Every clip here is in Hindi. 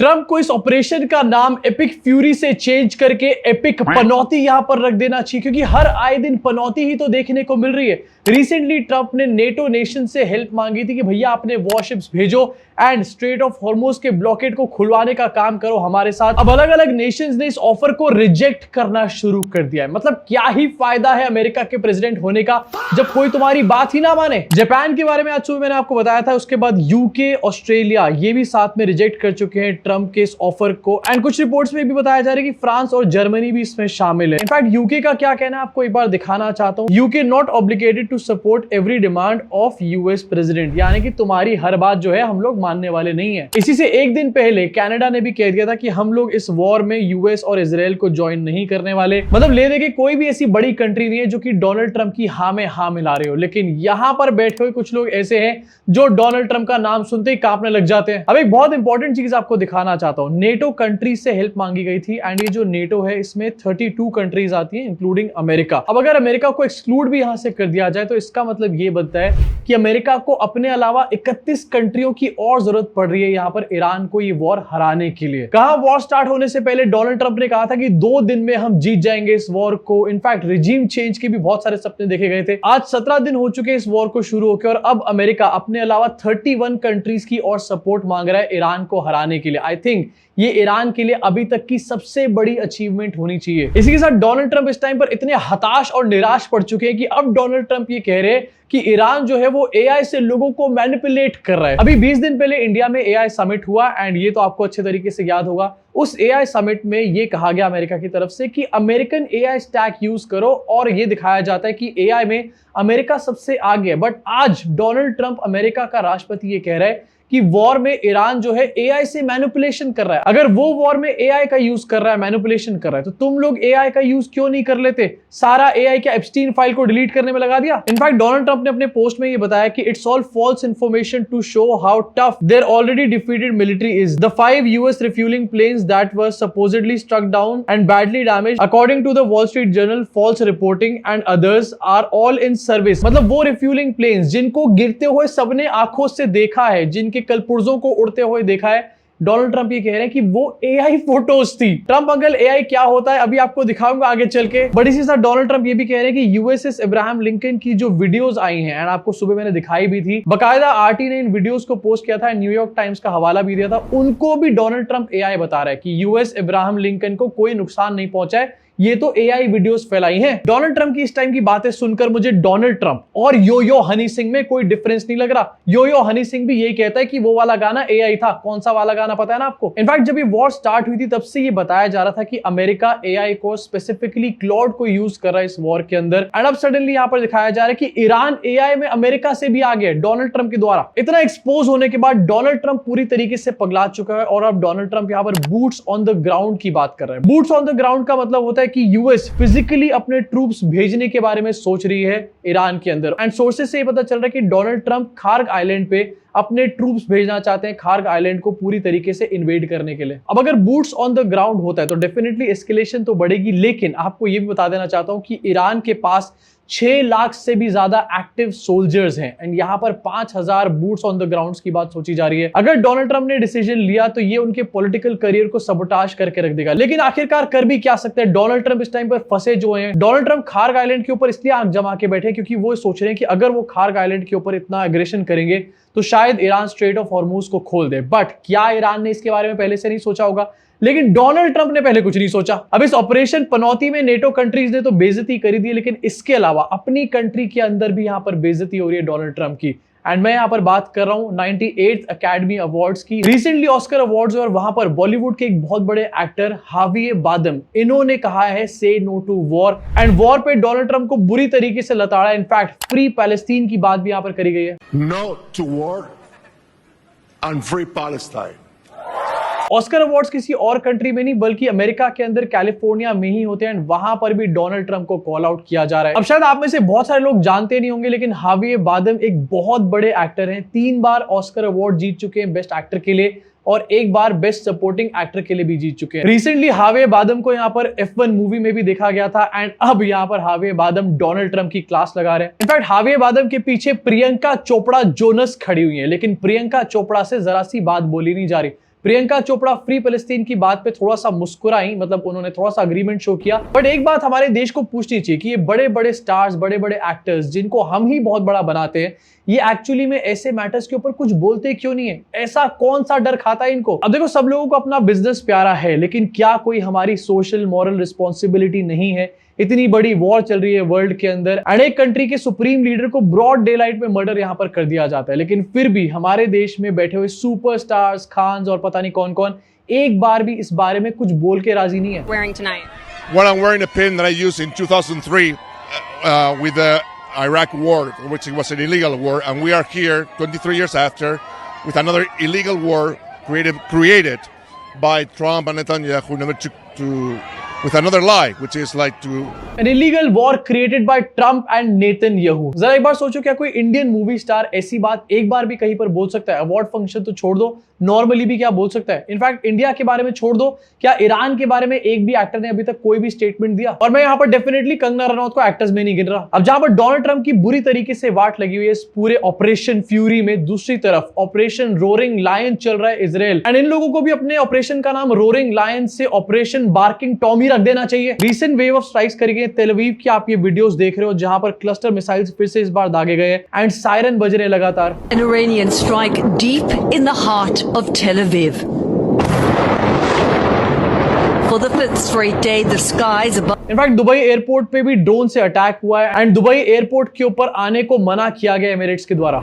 ट्रंप को इस ऑपरेशन का नाम एपिक फ्यूरी से चेंज करके एपिक पनौती यहां पर रख देना चाहिए, क्योंकि हर आए दिन पनौती ही तो देखने को मिल रही है। रिसेंटली ट्रंप ने नेटो नेशन से हेल्प मांगी थी कि भैया अपने वॉरशिप्स भेजो एंड स्ट्रेट ऑफ हॉर्मुज के ब्लॉकेड को खुलवाने का काम करो हमारे साथ। अब अलग अलग नेशंस ने इस ऑफर को रिजेक्ट करना शुरू कर दिया है। मतलब क्या ही फायदा है अमेरिका के प्रेसिडेंट होने का जब कोई तुम्हारी बात ही ना माने। जापान के बारे में आज सुबह मैंने आपको बताया था, उसके बाद यूके, ऑस्ट्रेलिया ये भी साथ में रिजेक्ट कर चुके हैं ट्रंप के इस ऑफर को। एंड कुछ रिपोर्ट्स में भी बताया जा रहा है कि फ्रांस और जर्मनी भी इसमें शामिल है। इनफैक्ट यूके का क्या कहना है आपको एक बार दिखाना चाहता हूं। UK not obligated to support every demand of US president, यानी कि तुम्हारी हर बात जो है हम लोग मानने वाले नहीं है। इसी से एक दिन पहले कनाडा ने भी कह दिया था कि हम लोग इस वॉर में यूएस और इजराइल को ज्वाइन नहीं करने वाले। मतलब ले देके कोई भी ऐसी बड़ी कंट्री नहीं है जो कि डोनाल्ड ट्रंप की हाँ में हाँ मिला रहे हो। लेकिन यहां पर बैठे हुए कुछ लोग ऐसे हैं जो डोनाल्ड ट्रंप का नाम सुनते ही कांपने लग जाते हैं। अब एक बहुत इंपॉर्टेंट चीज आपको दिखाना चाहता हूं। नेटो कंट्री से हेल्प मांगी गई थी एंड ये जो नेटो है इसमें 32 कंट्रीज आती है इंक्लूडिंग अमेरिका। अब अगर अमेरिका को एक्सक्लूड भी यहां से कर दिया जाए तो इसका मतलब ये बनता है कि अमेरिका को अपने अलावा 31 कंट्रियों की और जरूरत पड़ रही है यहां पर ईरान को ये वॉर हराने के लिए। कहा वॉर स्टार्ट होने से पहले डोनाल्ड ट्रंप ने कहा था कि 2 दिन में हम जीत जाएंगे इस वॉर को। इनफैक्ट रिजीम चेंज के भी बहुत सारे सपने देखे गए थे। आज 17 दिन हो चुके इस वॉर को शुरू होकर और अब अमेरिका अपने अलावा 31 कंट्रीज की और सपोर्ट मांग रहा है ईरान को हराने के लिए। आई थिंक ये ईरान के लिए अभी तक की सबसे बड़ी अचीवमेंट होनी चाहिए। इसी के साथ डोनाल्ड ट्रंप इस टाइम पर इतने हताश और निराश पड़ चुके हैं कि अब डोनाल्ड ट्रंप ये कह रहे हैं कि ईरान जो है वो एआई से लोगों को मैनिपुलेट कर रहा है। अभी 20 दिन पहले इंडिया में एआई समिट हुआ एंड ये तो आपको अच्छे तरीके से याद होगा। उस एआई समिट में ये कहा गया अमेरिका की तरफ से कि अमेरिकन एआई स्टैक यूज करो और ये दिखाया जाता है कि एआई में अमेरिका सबसे आगे है। बट आज डोनाल्ड ट्रंप अमेरिका का राष्ट्रपति ये कह रहा है कि वॉर में ईरान जो है एआई से मैनिपुलेशन कर रहा है। अगर वो वॉर में एआई का यूज कर रहा है, मैनिपुलेशन कर रहा है, तो तुम लोग एआई का यूज क्यों नहीं कर लेते? सारा एआई क्या एप्स्टीन फाइल को डिलीट करने में लगा दिया? इनफैक्ट डोनाल्ड ट्रंप ने अपने पोस्ट में ये बताया कि it's all false information to show how tough their already defeated military is. The 5 US refuelling planes that were supposedly struck down and badly damaged according to the Wall Street Journal, false reporting and others are all in service. मतलब वो रिफ्यूलिंग प्लेन्स जिनको गिरते हुए सबने आंखों से देखा है, जिनके कल पुर्जों को उड़ते हुए देखा है, डोनाल्ड ट्रंप ये कह रहे हैं कि वो एआई फोटोज थी। ट्रंप अंकल एआई क्या होता है अभी आपको दिखाऊंगा आगे चल के। बट इसी साथ डोनाल्ड ट्रंप ये भी कह रहे हैं कि यूएसएस अब्राहम लिंकन की जो वीडियोस आई हैं एंड आपको सुबह मैंने दिखाई भी थी, बकायदा आरटी ने इन वीडियोस को पोस्ट किया था, न्यूयॉर्क टाइम्स का हवाला भी दिया था, उनको भी डोनाल्ड ट्रंप एआई बता रहा है कि यूएस अब्राहम लिंकन को कोई नुकसान नहीं पहुंचा है, ये तो एआई वीडियोस फैलाई हैं। डोनाल्ड ट्रंप की इस टाइम की बातें सुनकर मुझे डोनाल्ड ट्रंप और यो हनी सिंह में कोई डिफरेंस नहीं लग रहा। यो हनी सिंह भी यही कहता है कि वो वाला गाना एआई था। कौन सा वाला गाना पता है ना आपको? इनफैक्ट जब ये वॉर स्टार्ट हुई थी तब से ये बताया जा रहा था कि अमेरिका एआई को स्पेसिफिकली क्लॉड को यूज कर रहा है इस वॉर के अंदर। एंड अब सडनली यहां पर दिखाया जा रहा है कि ईरान एआई में अमेरिका से भी आगे है डोनाल्ड ट्रंप के द्वारा। इतना एक्सपोज होने के बाद डोनाल्ड ट्रंप पूरी तरीके से पगला चुका है और अब डोनाल्ड ट्रंप यहां पर बूट्स ऑन द ग्राउंड की बात कर रहे हैं। बूट्स ऑन द ग्राउंड का मतलब होता है कि यूएस फिजिकली अपने ट्रूप्स भेजने के बारे में सोच रही है ईरान के अंदर। एंड सोर्सेज से ये पता चल रहा है कि डोनाल्ड ट्रंप खार्ग आइलैंड पे अपने ट्रूप्स भेजना चाहते हैं, खार्ग आइलैंड को पूरी तरीके से इन्वेड करने के लिए। अब अगर बूट्स ऑन द ग्राउंड होता है तो डेफिनेटली एस्केलेशन तो बढ़ेगी, लेकिन आपको ये भी बता देना चाहता हूं कि ईरान के पास 6 लाख से भी ज्यादा एक्टिव सोल्जर्स हैं एंड यहां पर 5000 बूट्स ऑन द ग्राउंड की बात सोची जा रही है। अगर डोनाल्ड ट्रंप ने डिसीजन लिया तो ये उनके पॉलिटिकल करियर को सबोटाज करके रख देगा। लेकिन आखिरकार कर भी क्या सकते हैं? डोनाल्ड ट्रंप इस टाइम पर फंसे जो हैं। डोनाल्ड ट्रंप खार्ग आइलैंड के ऊपर इसलिए आंख जमा के बैठे क्योंकि वो सोच रहे हैं कि अगर वो खार्ग आइलैंड के ऊपर इतना एग्रेशन करेंगे तो शायद ईरान स्ट्रेट ऑफ हॉर्मुज को खोल दे। बट क्या ईरान ने इसके बारे में पहले से नहीं सोचा होगा? लेकिन डोनाल्ड ट्रंप ने पहले कुछ नहीं सोचा। अब इस ऑपरेशन पनौती में नेटो कंट्रीज ने तो बेइज्जती करी दी, लेकिन इसके अलावा अपनी कंट्री के अंदर भी यहां पर बेइज्जती हो रही है डोनाल्ड ट्रंप की। एंड मैं यहां पर बात कर रहा हूं 98th अकेडमी अवार्ड्स की। रिसेंटली ऑस्कर अवार्ड्स और वहां पर बॉलीवुड के एक बहुत बड़े एक्टर हाविये बादम, इन्होंने कहा है say no to war and war पे डोनाल्ड ट्रंप को बुरी तरीके से लताड़ा। इनफैक्ट फ्री पैलेस्टीन की बात भी यहां पर करी गई है। No to war and free Palestine. Oscar awards किसी और कंट्री में नहीं बल्कि अमेरिका के अंदर कैलिफोर्निया में ही होते हैं एंड वहां पर भी डोनाल्ड ट्रंप को कॉल आउट किया जा रहा है। अब शायद आप में से बहुत सारे लोग जानते नहीं होंगे, लेकिन हाविये बादम एक बहुत बड़े एक्टर हैं। 3 बार ऑस्कर अवार्ड जीत चुके हैं बेस्ट एक्टर के लिए और 1 बार बेस्ट सपोर्टिंग एक्टर के लिए भी जीत चुके हैं। रिसेंटली हाविये बादम को यहाँ पर F1 मूवी में भी देखा गया था एंड अब यहाँ पर हाविये बादम डोनाल्ड ट्रंप की क्लास लगा रहे हैं। इनफैक्ट हाविये बादम के पीछे प्रियंका चोपड़ा जोनस खड़ी हुई है, लेकिन प्रियंका चोपड़ा से जरा सी बात बोली नहीं जा रही। प्रियंका चोपड़ा फ्री पैलेस्टीन की बात पे थोड़ा सा मुस्कुराई, मतलब उन्होंने थोड़ा सा अग्रीमेंट शो किया। बट एक बात हमारे देश को पूछनी चाहिए कि ये बड़े बड़े स्टार्स, बड़े बड़े एक्टर्स जिनको हम ही बहुत बड़ा बनाते हैं, ये एक्चुअली में ऐसे मैटर्स के ऊपर कुछ बोलते क्यों नहीं है? ऐसा कौन सा डर खाता है इनको? अब देखो, सब लोगों को अपना बिजनेस प्यारा है, लेकिन क्या कोई हमारी सोशल मॉरल रिस्पॉन्सिबिलिटी नहीं है? इतनी बड़ी वॉर चल रही है वर्ल्ड के अंदर, एंड एक कंट्री के सुप्रीम लीडर को ब्रॉड डे लाइट में मर्डर यहां पर कर दिया जाता है, लेकिन फिर भी हमारे देश में बैठे हुए सुपरस्टार्स, खान्स और पता नहीं कौन कौन एक बार भी इस बारे में कुछ बोल के राजी नहीं है। Well, I'm wearing a pin that I used in 2003 with the Iraq war, which was an illegal war, and we are here 23 years after with another illegal war created by Trump and Netanyahu with another lie, which is like to an illegal war created by Trump and Netanyahu। जरा एक बार सोचो, क्या कोई इंडियन मूवी स्टार ऐसी बात एक बार भी कहीं पर बोल सकता है? अवार्ड फंक्शन तो छोड़ दो, नॉर्मली भी क्या बोल सकता है? इनफैक्ट इंडिया के बारे में छोड़ दो, क्या ईरान के बारे में एक भी एक्टर ने अभी तक कोई भी स्टेटमेंट दिया? और मैं यहाँ पर डेफिनेटली कंगना रनौत को एक्टर्स में नहीं गिन रहा। अब जहां पर डोनाल्ड ट्रंप की बुरी तरीके से वाट लगी हुई है इस पूरे ऑपरेशन फ्यूरी में, दूसरी तरफ ऑपरेशन रोरिंग लायन चल रहा है इजराइल, एंड इन लोगों को भी अपने ऑपरेशन का नाम रोरिंग लायन से ऑपरेशन बार्किंग टॉमी रख देना चाहिए। रिसेंट वेव ऑफ स्ट्राइक्स करी तेल अवीव की आप ये वीडियोस देख रहे हो, जहां पर क्लस्टर मिसाइल्स फिर से इस बार दागे गए एंड सायरन बज रहे लगातार। An Iranian strike deep in the heart of Tel Aviv. For the fifth straight day, the skies above. In fact Dubai airport पे भी ड्रोन से अटैक हुआ है एंड दुबई एयरपोर्ट के ऊपर आने को मना किया गया एमिरेट्स के द्वारा।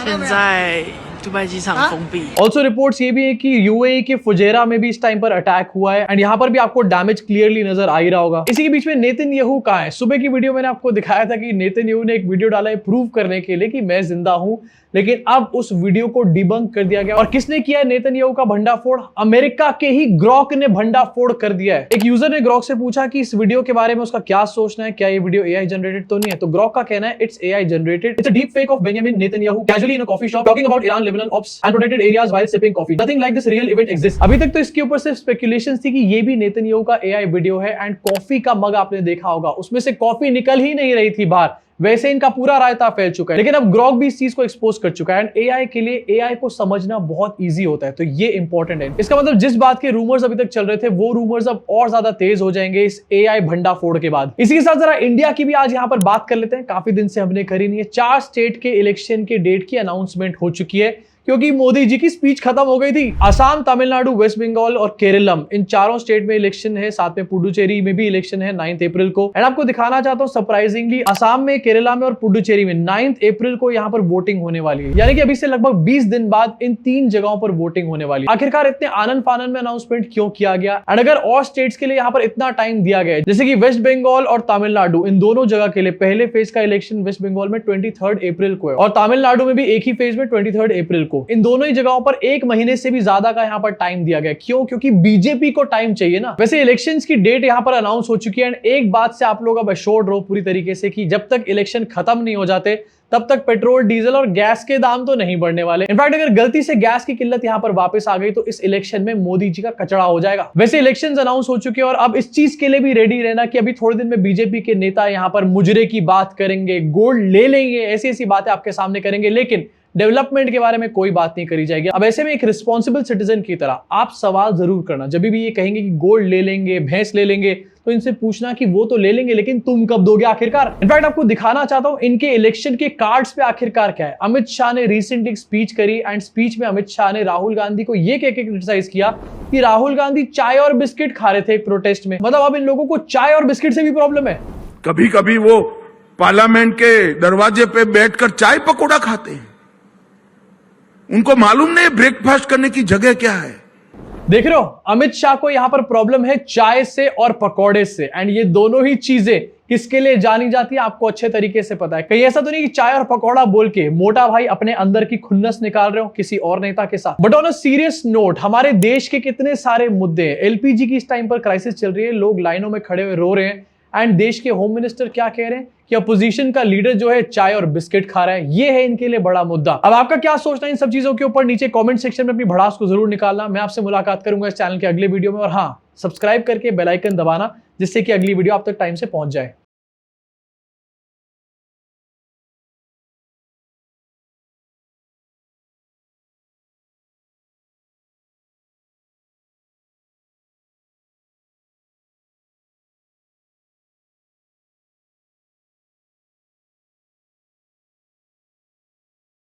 现在杜拜机场封闭。 ऑल्सो रिपोर्ट्स ये भी है कि यूएई के फुजेरा में भी इस टाइम पर अटैक हुआ है एंड यहाँ पर भी आपको डैमेज क्लियरली नजर आ ही रहा होगा। इसी के बीच में नेतन्याहू कहाँ है? सुबह की वीडियो मैंने आपको दिखाया था कि नेतन्याहू ने एक वीडियो डाला है प्रूव करने के लिए कि मैं जिंदा हूं, लेकिन अब उस वीडियो को डिबंक कर दिया गया। और किसने किया है नेतन्याहू का भंडाफोड़? अमेरिका के ही ग्रॉक ने भंडाफोड़ कर दिया है। एक यूजर ने ग्रॉक से पूछा कि इस वीडियो के बारे में उसका क्या सोचना है, क्या ये वीडियो एआई जनरेटेड तो नहीं है? तो ग्रॉक का कहना है it's AI generated, it's a deep fake of Benjamin Netanyahu casually in a coffee shop talking about Iran Lebanon ops and protected areas while sipping coffee, nothing like this real event exist. अभी तक तो इसके ऊपर सिर्फ स्पेकुलेशंस थी कि ये भी नेतन्याहू का एआई वीडियो है एंड कॉफी का मग आपने देखा होगा, उसमें से कॉफी निकल ही नहीं रही थी बाहर, वैसे इनका पूरा रायता फैल चुका है। लेकिन अब ग्रॉक भी इस चीज को एक्सपोज कर चुका है एंड एआई के लिए एआई को समझना बहुत इजी होता है, तो ये इंपॉर्टेंट है। इसका मतलब जिस बात के रूमर्स अभी तक चल रहे थे वो रूमर्स अब और ज्यादा तेज हो जाएंगे इस एआई भंडाफोड़ के बाद। इसी के साथ जरा इंडिया की भी आज यहां पर बात कर लेते हैं, काफी दिन से हमने करी नहीं है। 4 स्टेट के इलेक्शन के डेट की अनाउंसमेंट हो चुकी है क्योंकि मोदी जी की स्पीच खत्म हो गई थी। असम, तमिलनाडु, वेस्ट बंगाल और केरलम, इन चारों स्टेट में इलेक्शन है, साथ में पुडुचेरी में भी इलेक्शन है 9 अप्रैल को। एंड आपको दिखाना चाहता हूं सरप्राइजिंगली असम में, केरला में और पुडुचेरी में 9 अप्रैल को यहां पर वोटिंग होने वाली है, यानी कि अभी से लगभग 20 दिन बाद इन 3 जगहों पर वोटिंग होने वाली है। आखिरकार इतने आनंद फानंद में अनाउंसमेंट क्यों किया गया? एंड अगर और स्टेट्स के लिए यहां पर इतना टाइम दिया गया है, जैसे कि वेस्ट बंगाल और तमिलनाडु, इन दोनों जगह के लिए पहले फेज का इलेक्शन वेस्ट बंगाल में 23 अप्रैल को है और तमिलनाडु में भी एक ही फेज में 23 अप्रैल को। इन दोनों ही जगहों पर 1 महीने से भी ज्यादा का यहां पर टाइम दिया गया। क्यों? क्योंकि बीजेपी को टाइम चाहिए ना। वैसे इलेक्शंस की डेट यहां पर अनाउंस हो चुकी है एंड एक बात से आप लोग अब एश्योर्ड रहो पूरी तरीके से कि जब तक इलेक्शन खत्म नहीं हो जाते तब तक पेट्रोल, डीजल और गैस के दाम तो नहीं बढ़ने वाले। इनफैक्ट अगर गलती से गैस की किल्लत यहां पर वापस आ गई तो इस इलेक्शन में मोदी जी का कचड़ा हो जाएगा। वैसे इलेक्शंस अनाउंस हो चुके हैं और अब इस चीज के लिए भी रेडी रहना कि अभी थोड़े दिन में बीजेपी के नेता यहां पर मुजरे की बात करेंगे, गोल्ड ले लेंगे, ऐसी ऐसी बातें आपके सामने करेंगे, लेकिन डेवलपमेंट के बारे में कोई बात नहीं करी जाएगी। अब ऐसे में एक रिस्पॉन्सिबल सिटीजन की तरह आप सवाल जरूर करना, जब भी ये कहेंगे कि गोल्ड ले लेंगे, भैंस ले लेंगे, तो इनसे पूछना कि वो तो ले लेंगे लेकिन तुम कब दोगे आखिरकार। इनफैक्ट आपको दिखाना चाहता हूं इनके इलेक्शन के कार्ड्स पे आखिरकार क्या है। अमित शाह ने रिसेंटली एक स्पीच करी एंड स्पीच में अमित शाह ने राहुल गांधी को ये कह के क्रिटिसाइज किया कि राहुल गांधी चाय और बिस्किट खा रहे थे एक प्रोटेस्ट में। मतलब अब इन लोगों को चाय और बिस्किट से भी प्रॉब्लम है। कभी कभी वो पार्लियामेंट के दरवाजे पे बैठकर चाय पकौड़ा खाते हैं, उनको मालूम नहीं ब्रेकफास्ट करने की जगह क्या है। देख रहे हो, अमित शाह को यहां पर प्रॉब्लम है चाय से और पकौड़े से, एंड ये दोनों ही चीजें किसके लिए जानी जाती है आपको अच्छे तरीके से पता है। कहीं ऐसा तो नहीं कि चाय और पकौड़ा बोल के मोटा भाई अपने अंदर की खुन्नस निकाल रहे हो किसी और नेता के साथ। But on a serious note, हमारे देश के कितने सारे मुद्दे हैं। एलपीजी की इस टाइम पर क्राइसिस चल रही है, लोग लाइनों में खड़े हुए रो रहे हैं एंड देश के होम मिनिस्टर क्या कह रहे हैं कि अपोजिशन का लीडर जो है चाय और बिस्किट खा रहा है। ये है इनके लिए बड़ा मुद्दा। अब आपका क्या सोचना है इन सब चीजों के ऊपर? नीचे कमेंट सेक्शन में अपनी भड़ास को जरूर निकालना। मैं आपसे मुलाकात करूंगा इस चैनल के अगले वीडियो में, और हाँ, सब्सक्राइब करके बेल आइकन दबाना जिससे कि अगली वीडियो आप तक टाइम से पहुंच जाए।